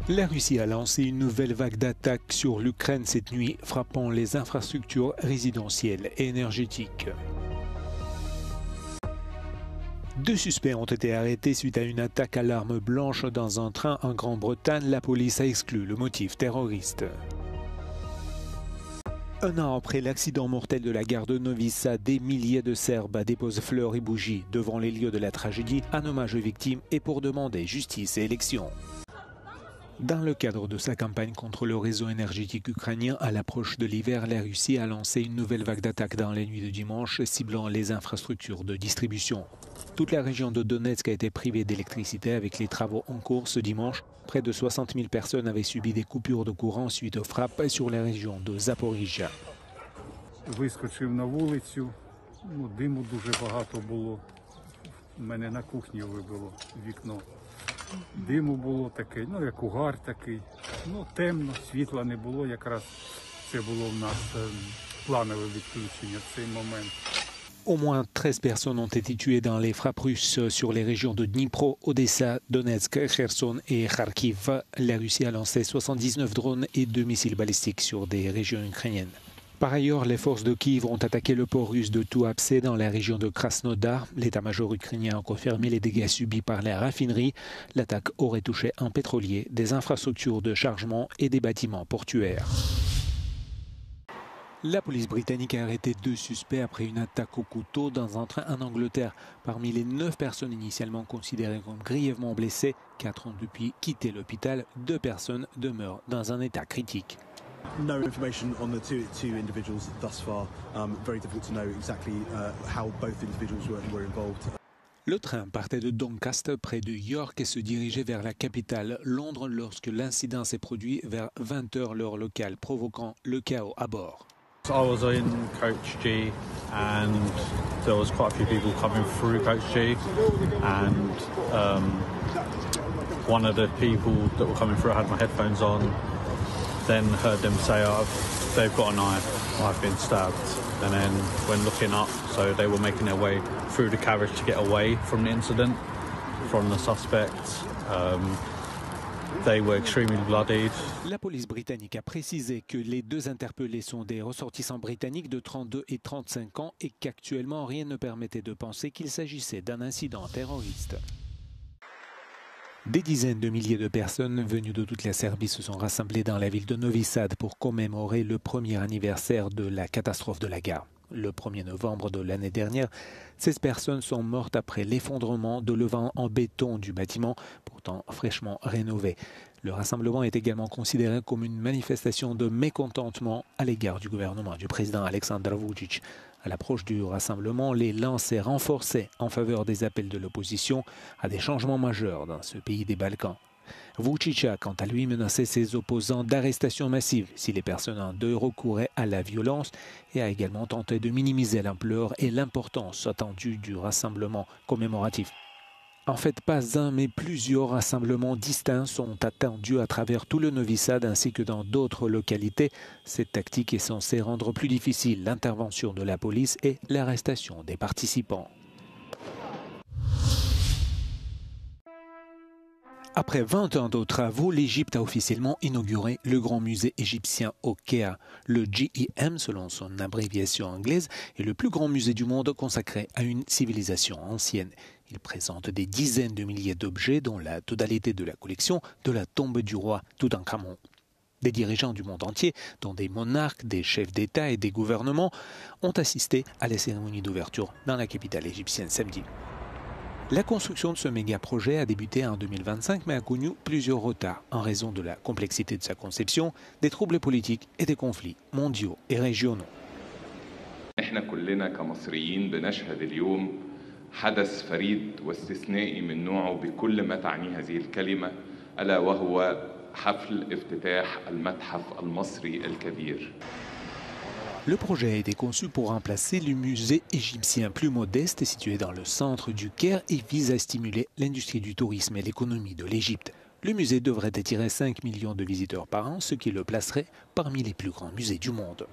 La Russie a lancé une nouvelle vague d'attaques sur l'Ukraine cette nuit, frappant les infrastructures résidentielles et énergétiques. 2 suspects ont été arrêtés suite à une attaque à l'arme blanche dans un train en Grande-Bretagne. La police a exclu le motif terroriste. Un an après l'accident mortel de la gare de Novi Sad, des milliers de Serbes déposent fleurs et bougies devant les lieux de la tragédie en hommage aux victimes et pour demander justice et élection. Dans le cadre de sa campagne contre le réseau énergétique ukrainien, à l'approche de l'hiver, la Russie a lancé une nouvelle vague d'attaques dans les nuits de dimanche, ciblant les infrastructures de distribution. Toute la région de Donetsk a été privée d'électricité avec les travaux en cours ce dimanche. Près de 60 000 personnes avaient subi des coupures de courant suite aux frappes sur la région de Zaporizhzhia. Вискочив на вулицю, диму дуже багато було. У мене на кухні вибило вікно. Диму було таке, як угар такий. Темно, світла не було, якраз це було в нас планове відключення в цей момент. Au moins 13 personnes ont été tuées dans les frappes russes sur les régions de Dnipro, Odessa, Donetsk, Kherson et Kharkiv. La Russie a lancé 79 drones et 2 missiles balistiques sur des régions ukrainiennes. Par ailleurs, les forces de Kiev ont attaqué le port russe de Tuapse dans la région de Krasnodar. L'état-major ukrainien a confirmé les dégâts subis par la raffinerie. L'attaque aurait touché un pétrolier, des infrastructures de chargement et des bâtiments portuaires. La police britannique a arrêté 2 suspects après une attaque au couteau dans un train en Angleterre. Parmi les 9 personnes initialement considérées comme grièvement blessées, 4 ont depuis quitté l'hôpital. 2 personnes demeurent dans un état critique. No information on the two individuals thus far. Very difficult to know exactly how both individuals were involved. Le train partait de Doncaster près de York et se dirigeait vers la capitale, Londres, lorsque l'incident s'est produit vers 20 h l'heure locale, provoquant le chaos à bord. I was in Coach G and there was quite a few people coming through Coach G and one of the people that were coming through, I had my headphones on, then heard them say, they've got a knife, I've been stabbed. And then when looking up, so they were making their way through the carriage to get away from the incident, from the suspect. They were extremely bloodied. La police britannique a précisé que les 2 interpellés sont des ressortissants britanniques de 32 et 35 ans et qu'actuellement rien ne permettait de penser qu'il s'agissait d'un incident terroriste. Des dizaines de milliers de personnes venues de toute la Serbie se sont rassemblées dans la ville de Novi Sad pour commémorer le premier anniversaire de la catastrophe de la gare. Le 1er novembre de l'année dernière, 16 personnes sont mortes après l'effondrement de levant en béton du bâtiment, pourtant fraîchement rénové. Le rassemblement est également considéré comme une manifestation de mécontentement à l'égard du gouvernement du président Aleksandar Vučić. À l'approche du rassemblement, l'élan s'est renforcé en faveur des appels de l'opposition à des changements majeurs dans ce pays des Balkans. Vučić a quant à lui menacé ses opposants d'arrestations massives si les personnes en deuil recouraient à la violence et a également tenté de minimiser l'ampleur et l'importance attendue du rassemblement commémoratif. En fait, pas un mais plusieurs rassemblements distincts sont attendus à travers tout le Novi Sad ainsi que dans d'autres localités. Cette tactique est censée rendre plus difficile l'intervention de la police et l'arrestation des participants. Après 20 ans de travaux, l'Égypte a officiellement inauguré le grand musée égyptien au Caire. Le GEM, selon son abréviation anglaise, est le plus grand musée du monde consacré à une civilisation ancienne. Il présente des dizaines de milliers d'objets, dont la totalité de la collection de la tombe du roi Toutankhamon. Des dirigeants du monde entier, dont des monarques, des chefs d'État et des gouvernements, ont assisté à la cérémonie d'ouverture dans la capitale égyptienne samedi. La construction de ce méga-projet a débuté en 2025 mais a connu plusieurs retards en raison de la complexité de sa conception, des troubles politiques et des conflits mondiaux et régionaux. احنا كلنا كمصريين بنشهد اليوم حدث فريد واستثنائي من نوعه بكل ما تعنيه هذه الكلمة ألا وهو حفل افتتاح المتحف المصري الكبير. Le projet a été conçu pour remplacer le musée égyptien plus modeste situé dans le centre du Caire et vise à stimuler l'industrie du tourisme et l'économie de l'Égypte. Le musée devrait attirer 5 millions de visiteurs par an, ce qui le placerait parmi les plus grands musées du monde.